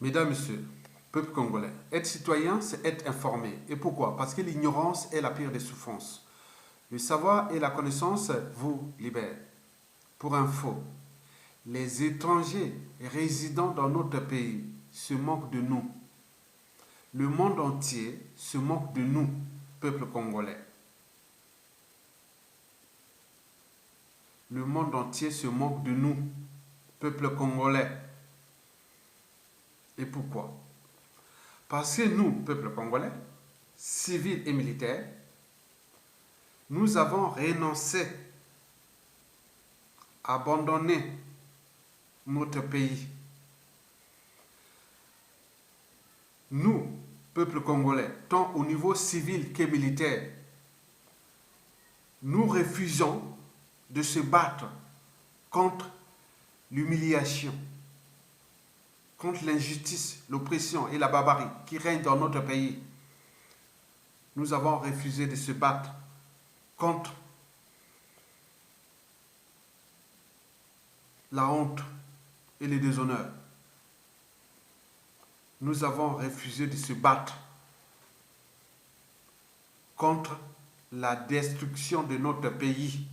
Mesdames, Messieurs, peuple congolais, être citoyen, c'est être informé. Et pourquoi? Parce que l'ignorance est la pire des souffrances. Le savoir et la connaissance vous libèrent. Pour info, les étrangers résidant dans notre pays se moquent de nous. Le monde entier se moque de nous, peuple congolais. Le monde entier se moque de nous, peuple congolais. Et pourquoi? Parce que nous, peuple congolais, civils et militaires, nous avons renoncé, abandonné notre pays. Nous, peuple congolais, tant au niveau civil que militaire, nous refusons de se battre contre l'humiliation, contre l'injustice, l'oppression et la barbarie qui règnent dans notre pays. Nous avons refusé de se battre contre la honte et le déshonneur. Nous avons refusé de se battre contre la destruction de notre pays.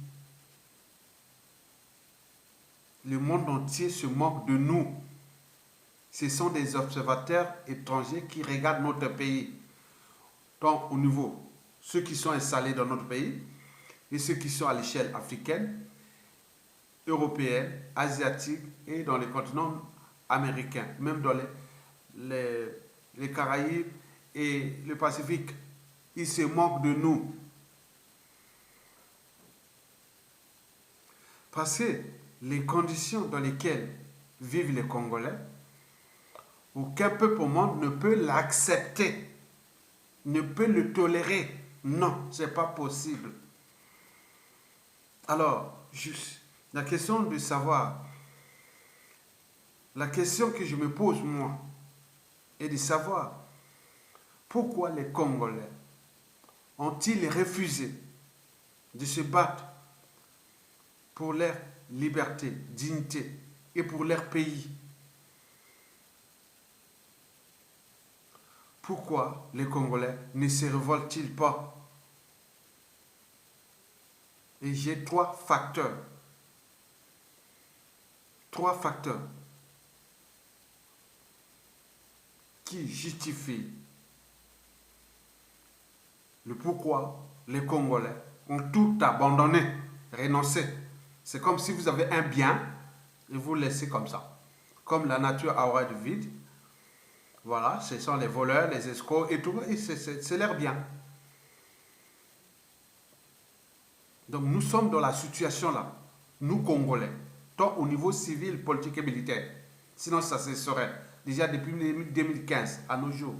Le monde entier se moque de nous. Ce sont des observateurs étrangers qui regardent notre pays. Donc, au niveau, ceux qui sont installés dans notre pays et ceux qui sont à l'échelle africaine, européenne, asiatique et dans les continents américains, même dans les Caraïbes et le Pacifique. Ils se moquent de nous. Parce que les conditions dans lesquelles vivent les Congolais, aucun peuple au monde ne peut l'accepter, ne peut le tolérer. Non, ce n'est pas possible. Alors, juste, la question de savoir, la question que je me pose, moi, est de savoir pourquoi les Congolais ont-ils refusé de se battre pour leur liberté, dignité et pour leur pays. Pourquoi les Congolais ne se révoltent-ils pas? Et j'ai trois facteurs. Trois facteurs qui justifient le pourquoi les Congolais ont tout abandonné, renoncé. C'est comme si vous avez un bien et vous le laissez comme ça. Comme la nature a horreur du vide. Voilà, ce sont les voleurs, les escrocs et tout, et c'est leur bien. Donc nous sommes dans la situation là, nous Congolais, tant au niveau civil, politique et militaire. Sinon ça se serait déjà depuis 2015 à nos jours.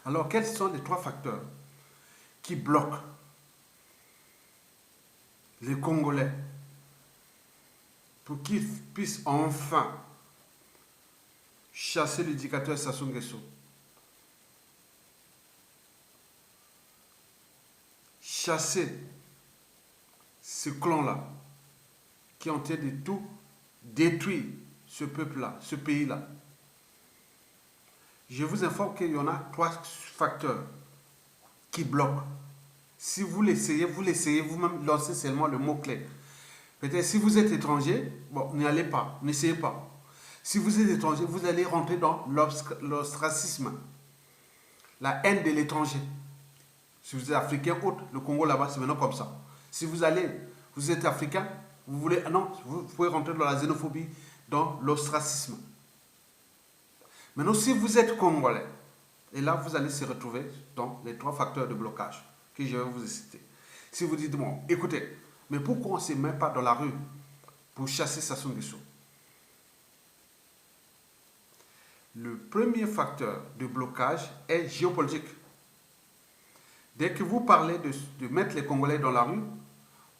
Alors quels sont les trois facteurs qui bloquent les Congolais pour qu'ils puissent enfin chasser le dictateur Sassou Nguesso, chasser ce clan-là qui ont été de tout détruire ce peuple-là, ce pays-là. Je vous informe qu'il y en a trois facteurs qui bloquent. Si vous l'essayez vous-même, lancez seulement le mot-clé. Peut-être si vous êtes étranger, bon, n'y allez pas, n'essayez pas. Si vous êtes étranger, vous allez rentrer dans l'ostracisme, la haine de l'étranger. Si vous êtes africain, autre, le Congo là-bas, c'est maintenant comme ça. Si vous êtes africain, vous voulez, non, vous pouvez rentrer dans la xénophobie, dans l'ostracisme. Maintenant, si vous êtes congolais, et là, vous allez se retrouver dans les trois facteurs de blocage que je vais vous citer. Si vous dites, bon, écoutez, mais pourquoi on ne se met pas dans la rue pour chasser Sassou Nguesso? Le premier facteur de blocage est géopolitique. Dès que vous parlez de mettre les Congolais dans la rue,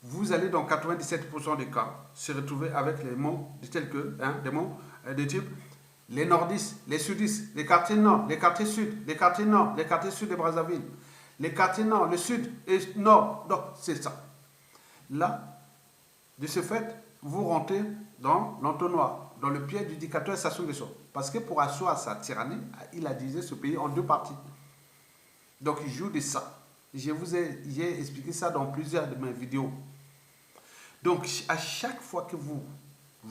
vous allez dans 97% des cas se retrouver avec les mots tels que, des mots de type les nordistes, les sudistes, les quartiers nord, les quartiers sud, les quartiers nord, les quartiers sud de Brazzaville, les quartiers nord, le sud et nord. Donc, c'est ça. Là, de ce fait, vous rentrez dans l'entonnoir. dans le pied du dictateur Sassou Nguesso. Parce que pour asseoir sa tyrannie, il a divisé ce pays en deux parties. Donc il joue de ça. J'ai expliqué ça dans plusieurs de mes vidéos. Donc à chaque fois que vous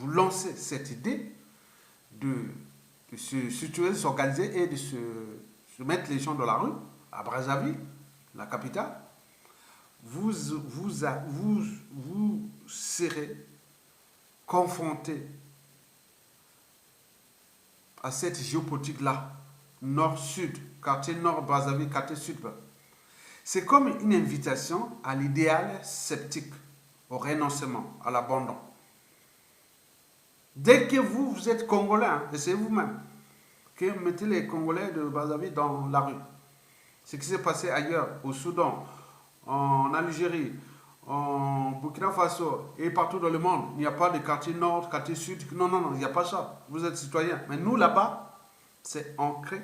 lancez cette idée de se situer, s'organiser et de se mettre les gens dans la rue, à Brazzaville, la capitale, vous serez confronté à cette géopolitique-là, nord-sud, quartier nord Brazzaville, quartier sud. C'est comme une invitation à l'idéal sceptique, au renoncement, à l'abandon. Dès que vous êtes Congolais, hein, essayez vous-même, que mettez les Congolais de Brazzaville dans la rue. Ce qui s'est passé ailleurs, au Soudan, en Algérie, en Burkina Faso et partout dans le monde, il n'y a pas de quartier nord, quartier sud. Non, non, non, il n'y a pas ça. Vous êtes citoyen. Mais nous, là-bas, c'est ancré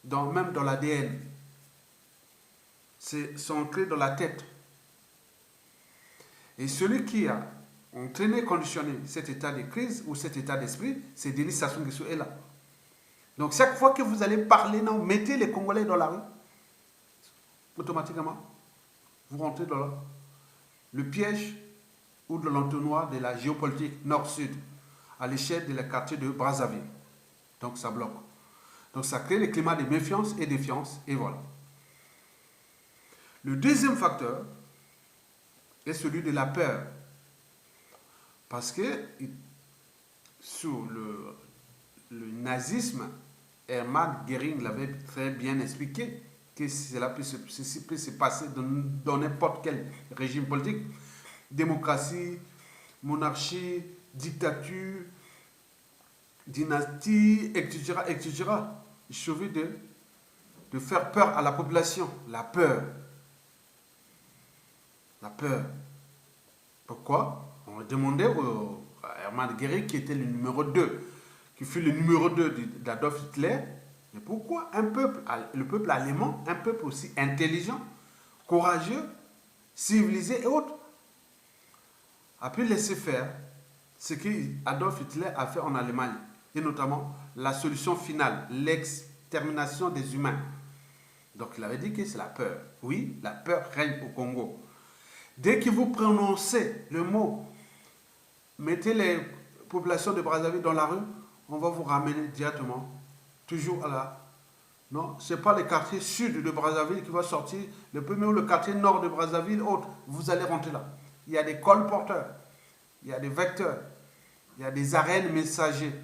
même dans l'ADN. C'est ancré dans la tête. Et celui qui a entraîné, conditionné cet état de crise ou cet état d'esprit, c'est Denis Sassou Nguesso est là. Donc chaque fois que vous allez parler, non, mettez les Congolais dans la rue, automatiquement, vous rentrez dans le piège ou de l'entonnoir de la géopolitique nord-sud à l'échelle de la quartier de Brazzaville. Donc ça bloque. Donc ça crée le climat de méfiance et défiance et voilà. Le deuxième facteur est celui de la peur. Parce que sous le nazisme, Hermann Göring l'avait très bien expliqué, que ceci peut se passer dans n'importe quel régime politique, démocratie, monarchie, dictature, dynastie, etc., etc. Il suffit de faire peur à la population, la peur. La peur. Pourquoi? On demandait à Hermann Göring, qui était le numéro 2, qui fut le numéro 2 d'Adolf Hitler, mais pourquoi le peuple allemand, un peuple aussi intelligent, courageux, civilisé et autres, a pu laisser faire ce qu'Adolf Hitler a fait en Allemagne, et notamment la solution finale, l'extermination des humains. Donc il avait dit que c'est la peur. Oui, la peur règne au Congo. Dès que vous prononcez le mot, mettez les populations de Brazzaville dans la rue, on va vous ramener directement, toujours à la... Non, ce n'est pas le quartier sud de Brazzaville qui va sortir, le premier ou le quartier nord de Brazzaville, autre, vous allez rentrer là. Il y a des colporteurs, il y a des vecteurs, il y a des arènes messagers,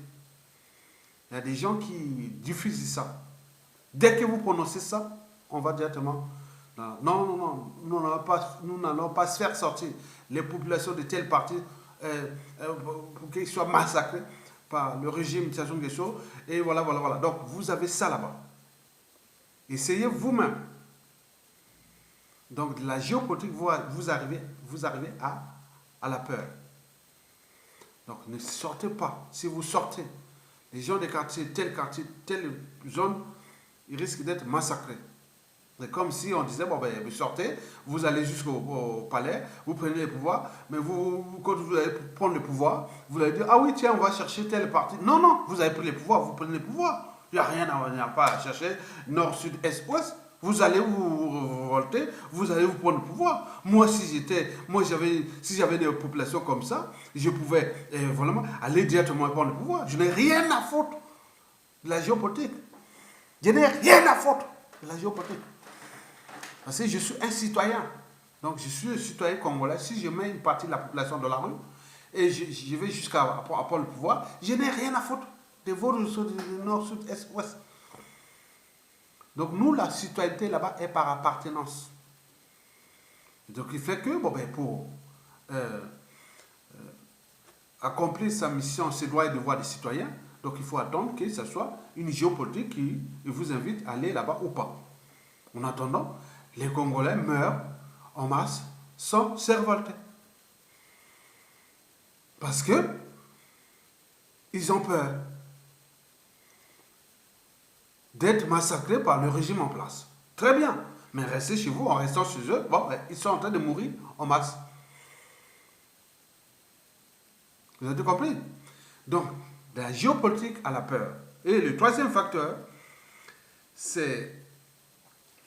il y a des gens qui diffusent ça. Dès que vous prononcez ça, on va directement... Non, non, non, nous n'allons pas se faire sortir les populations de telle partie pour qu'ils soient massacrés par le régime de Sassou Nguesso. Et voilà, voilà, voilà. Donc, vous avez ça là-bas. Essayez vous-même. Donc, la géopolitique, vous arrivez à la peur. Donc, ne sortez pas. Si vous sortez, les gens des quartiers, telle zone, ils risquent d'être massacrés. C'est comme si on disait, bon ben, vous sortez, vous allez jusqu'au palais, vous prenez le pouvoir, mais quand vous allez prendre le pouvoir, vous allez dire, ah oui, tiens, on va chercher telle partie. Non, non, vous avez pris le pouvoir, vous prenez le pouvoir. Il n'y a rien à chercher, nord, sud, est, ouest. Vous allez vous révolter, vous allez vous prendre le pouvoir. Moi, si j'avais des populations comme ça, je pouvais vraiment aller directement prendre le pouvoir. Je n'ai rien à foutre de la géopolitique. Je n'ai rien à foutre de la géopolitique. Parce que je suis un citoyen. Donc, je suis un citoyen congolais. Si je mets une partie de la population dans la rue et je vais jusqu'à prendre le pouvoir, je n'ai rien à foutre de votre nord, sud, est, ouest. Donc, nous, la citoyenneté là-bas est par appartenance. Donc, il fait que, bon, ben, pour accomplir sa mission, ses droits et devoirs des citoyens, donc il faut attendre que ce soit une géopolitique qui vous invite à aller là-bas ou pas. En attendant, les Congolais meurent en masse sans se révolter. Parce que ils ont peur d'être massacrés par le régime en place. Très bien, mais restez chez vous en restant chez eux, bon, ils sont en train de mourir en masse. Vous avez compris? Donc, de la géopolitique à la peur. Et le troisième facteur, c'est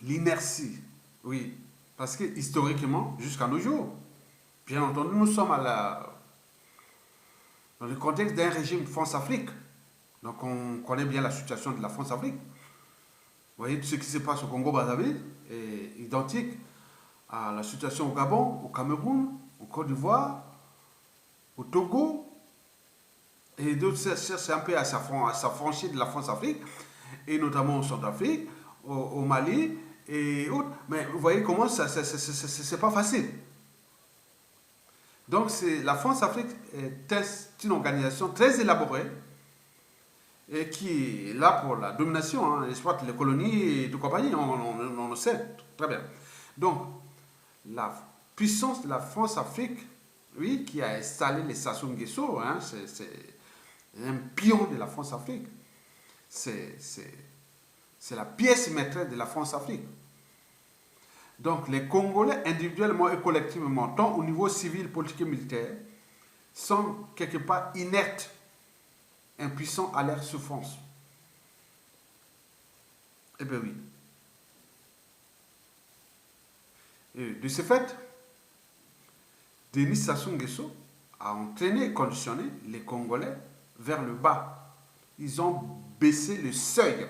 l'inertie. Oui, parce que historiquement, jusqu'à nos jours, bien entendu, nous sommes dans le contexte d'un régime France-Afrique. Donc, on connaît bien la situation de la France-Afrique. Vous voyez, tout ce qui se passe au Congo-Brazzaville est identique à la situation au Gabon, au Cameroun, au Côte d'Ivoire, au Togo, et d'autres cherchent un peu à s'affranchir de la France-Afrique, et notamment au Centrafrique, au Mali et autres. Mais vous voyez comment c'est pas facile. Donc la France-Afrique est une organisation très élaborée et qui est là pour la domination, hein, exploite les colonies et tout compagnie, on le sait très bien. Donc la puissance de la France-Afrique, oui, qui a installé les Sassou Nguesso, hein, c'est un pion de la France-Afrique. C'est la pièce maîtresse de la France-Afrique. Donc les Congolais, individuellement et collectivement, tant au niveau civil, politique et militaire, sont quelque part inertes, impuissants à leur souffrance. Eh bien oui. Et de ce fait, Denis Sassou Nguesso a entraîné et conditionné les Congolais vers le bas. Ils ont baissé le seuil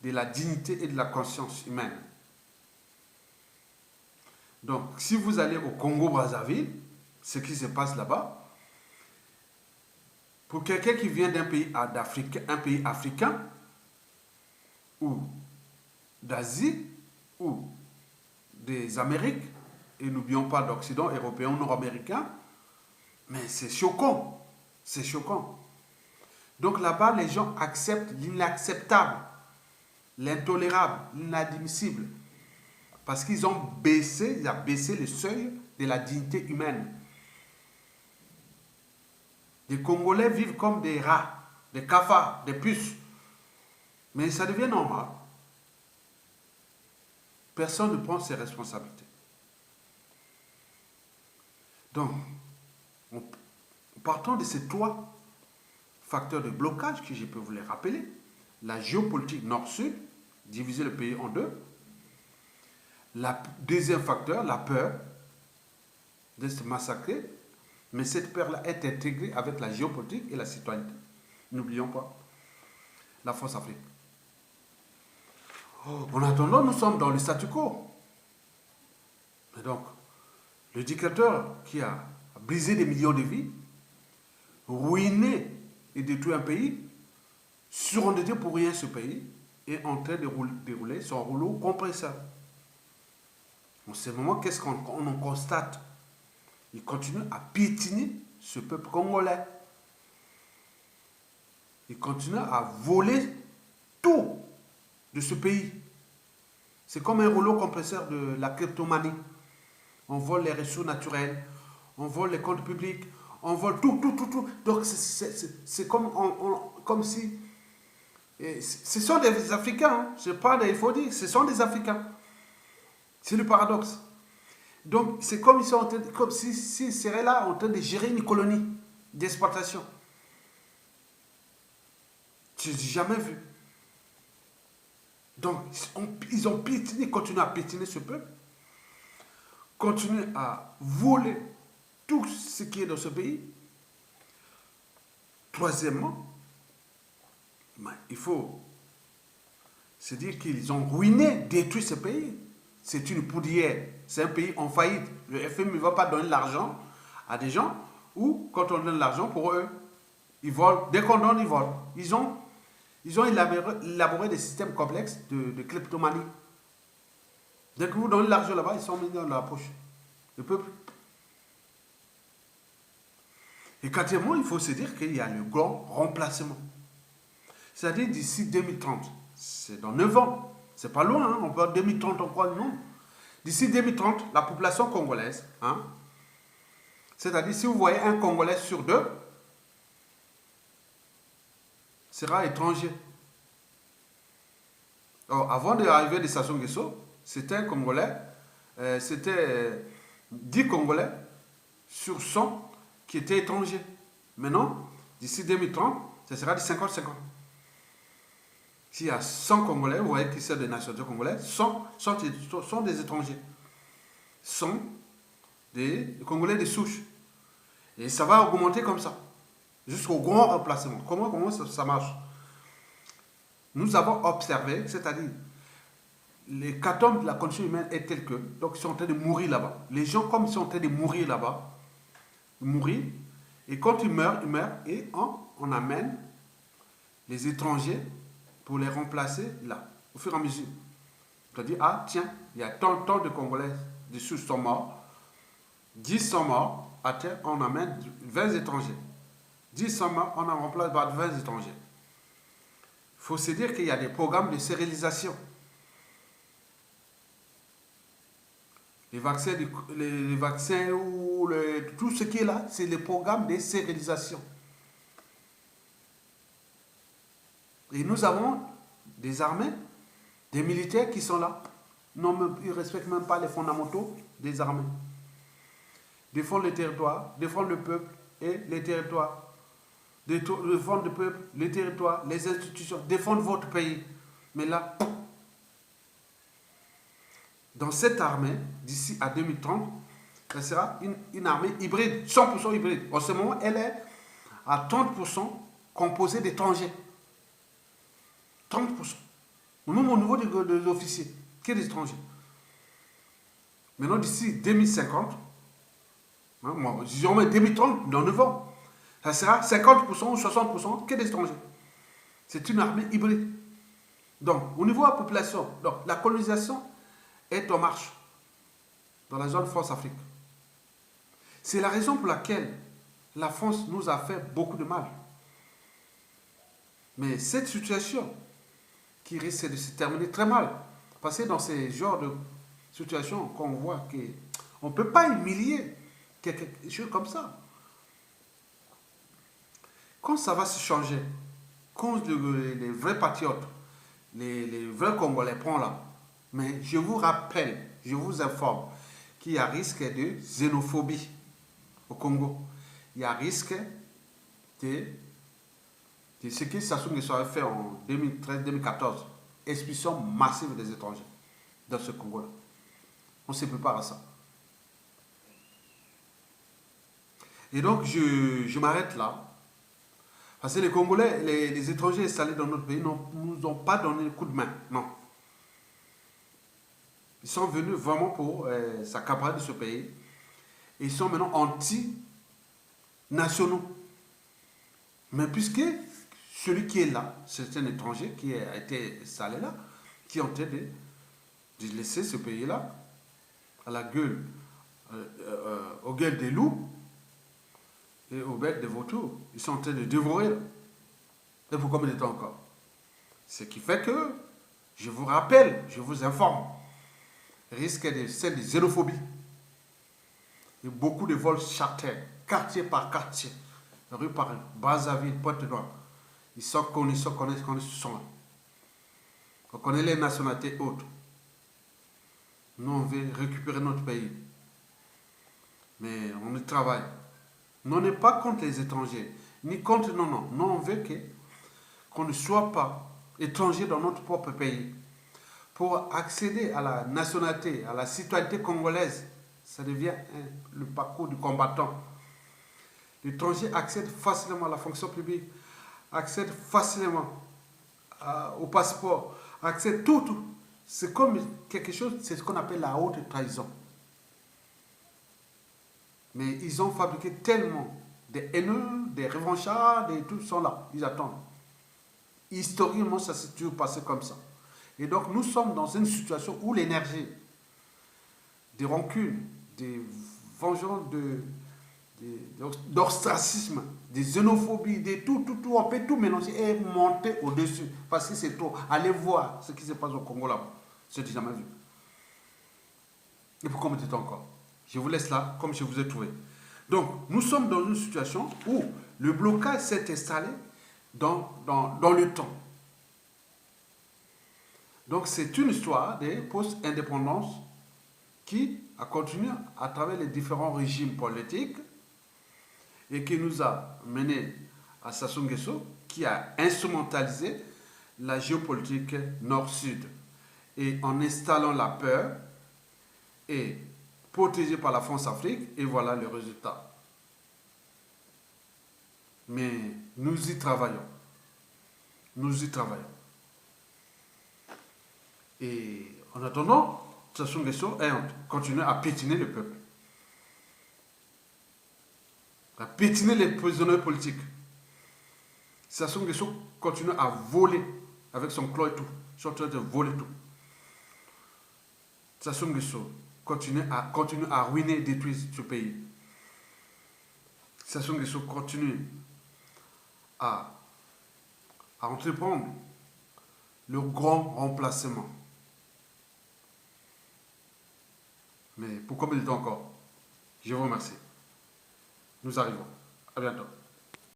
de la dignité et de la conscience humaine. Donc, si vous allez au Congo-Brazzaville, ce qui se passe là-bas, pour quelqu'un qui vient d'un pays africain, ou d'Asie, ou des Amériques, et n'oublions pas d'Occident, européen, nord-américain, mais c'est choquant. C'est choquant. Donc là-bas, les gens acceptent l'inacceptable, l'intolérable, l'inadmissible. Parce qu'ils ont baissé le seuil de la dignité humaine. Les Congolais vivent comme des rats, des cafards, des puces. Mais ça devient normal. Personne ne prend ses responsabilités. Donc, partons de ces trois facteurs de blocage que je peux vous les rappeler. La géopolitique nord-sud, diviser le pays en deux. Le deuxième facteur, la peur de se massacrer. Mais cette peur-là est intégrée avec la géopolitique et la citoyenneté. N'oublions pas la France-Afrique. En attendant, nous sommes dans le statu quo. Et donc, le dictateur qui a brisé des millions de vies, ruiné et détruit un pays, surendetté pour rien ce pays, est en train de dérouler son rouleau compresseur. En ce moment, qu'est-ce qu'on en constate? Il continue à piétiner ce peuple congolais. Il continue à voler tout de ce pays. C'est comme un rouleau compresseur de la kleptomanie. On vole les ressources naturelles, on vole les comptes publics, on vole tout. Donc c'est comme si... ce sont des Africains, hein. Il faut dire, ce sont des Africains. C'est le paradoxe. Donc c'est comme s'ils seraient là en train de gérer une colonie d'exploitation. Je n'ai jamais vu. Donc ils ont piétiné, continuent à piétiner ce peuple, continuent à voler tout ce qui est dans ce pays. Troisièmement, il faut se dire qu'ils ont ruiné, détruit ce pays. C'est une poudrière, c'est un pays en faillite. Le FMI ne va pas donner l'argent à des gens ou quand on donne l'argent pour eux, ils volent. Dès qu'on donne, ils volent. Ils ont élaboré des systèmes complexes de kleptomanie. Dès que vous donnez l'argent là-bas, ils sont mis dans la poche. Le peuple. Et quatrièmement, il faut se dire qu'il y a le grand remplacement. C'est-à-dire d'ici 2030, c'est dans 9 ans. C'est pas loin, hein, on peut 2030 encore, non. D'ici 2030, la population congolaise, hein, c'est-à-dire si vous voyez un Congolais sur deux, sera étranger. Alors, avant d'arriver de Sassou Nguesso, c'était un Congolais, c'était 10 Congolais sur 100 qui étaient étrangers. Maintenant, d'ici 2030, ce sera du 50-50. S'il y a 100 Congolais, vous voyez qui c'est des nationalités congolaises, 100 sont des étrangers. 100 des Congolais de souche. Et ça va augmenter comme ça, jusqu'au grand remplacement. Comment ça marche? Nous avons observé, c'est-à-dire, les catombes de la condition humaine est telle que, donc ils sont en train de mourir là-bas. Les gens, comme ils sont en train de mourir là-bas, et quand ils meurent, et on amène les étrangers pour les remplacer là, au fur et à mesure. C'est-à-dire, ah tiens, il y a tant de Congolais de souche sont morts, 10 sont morts, on amène 20 étrangers. 10 sont morts, on en remplace par 20 étrangers. Il faut se dire qu'il y a des programmes de stérilisation. Les vaccins ou tout ce qui est là, c'est le programme de stérilisation. Et nous avons des armées, des militaires qui sont là. Non, ils ne respectent même pas les fondamentaux des armées. Défendre le territoire, défendre le peuple et les territoires. Défendre le peuple, les territoires, les institutions, défendre votre pays. Mais là, dans cette armée, d'ici à 2030, ça sera une armée hybride, 100% hybride. En ce moment, elle est à 30% composée d'étrangers. 30%. Même au niveau des officiers, qui est des étrangers. Maintenant, d'ici 2050, disons 2030, dans 9 ans, ça sera 50% ou 60% que des étrangers. C'est une armée hybride. Donc, au niveau de la population, donc, la colonisation est en marche dans la zone France-Afrique. C'est la raison pour laquelle la France nous a fait beaucoup de mal. Mais cette situation qui risque de se terminer très mal, parce que dans ces genres de situations qu'on voit qu'on ne peut pas humilier quelque chose comme ça. Quand ça va se changer, quand les vrais patriotes, les vrais Congolais prennent là, mais je vous rappelle, je vous informe qu'il y a risque de xénophobie au Congo. Il y a risque de ce que Sassou Nguesso avait fait en 2013-2014, expulsion massive des étrangers dans ce Congo-là. On se prépare à ça. Et donc, je m'arrête là. Parce que les Congolais, les étrangers installés dans notre pays ne nous ont pas donné le coup de main. Non. Ils sont venus vraiment pour s'accaparer de ce pays. Et ils sont maintenant anti-nationaux. Mais puisque celui qui est là, c'est un étranger qui a été installé là, qui est en train de laisser ce pays-là à la gueule, aux gueules des loups et aux bêtes des vautours. Ils sont en train de dévorer. Et pour combien de temps encore? Ce qui fait que, je vous rappelle, je vous informe, risque de celle de xénophobie. Et beaucoup de vols charters, quartier par quartier, rue par rue, Brazzaville, Pointe-Noire. Ils sont connus, sont là. On connaît les nationalités autres. Nous, on veut récupérer notre pays. Mais on y travaille. Nous, on n'est pas contre les étrangers, ni contre, non. Nous, on veut qu'on ne soit pas étranger dans notre propre pays. Pour accéder à la nationalité, à la citoyenneté congolaise, ça devient le parcours du combattant. L'étranger accède facilement à la fonction publique, accède facilement au passeport, accède tout. C'est comme quelque chose, c'est ce qu'on appelle la haute trahison. Mais ils ont fabriqué tellement des haineux, des revanchards, tout sont là, ils attendent. Historiquement, ça s'est toujours passé comme ça. Et donc, nous sommes dans une situation où l'énergie des rancunes, des vengeances, d'ostracisme, des xénophobies, de tout, on peut tout mélanger et monter au-dessus. Parce que c'est trop. Allez voir ce qui se passe au Congo là-bas. Ce que j'ai jamais vu. Et pourquoi me dites encore? Je vous laisse là, comme je vous ai trouvé. Donc, nous sommes dans une situation où le blocage s'est installé dans le temps. Donc, c'est une histoire des post-indépendances qui a continué à travers les différents régimes politiques et qui nous a mené à Sassou Nguesso, qui a instrumentalisé la géopolitique nord-sud. Et en installant la peur et protégé par la France-Afrique, et voilà le résultat. Mais nous y travaillons. Nous y travaillons. Et en attendant, Sassou Nguesso continue à piétiner le peuple. À piétiner les prisonniers politiques. Sassou Nguesso continue à voler avec son clan et tout. Ils sont en train de voler tout. Sassou Nguesso continue à ruiner et détruire ce pays. Sassou Nguesso continue à entreprendre le grand remplacement. Mais pour combien de temps encore? Je vous remercie. Nous arrivons. À bientôt.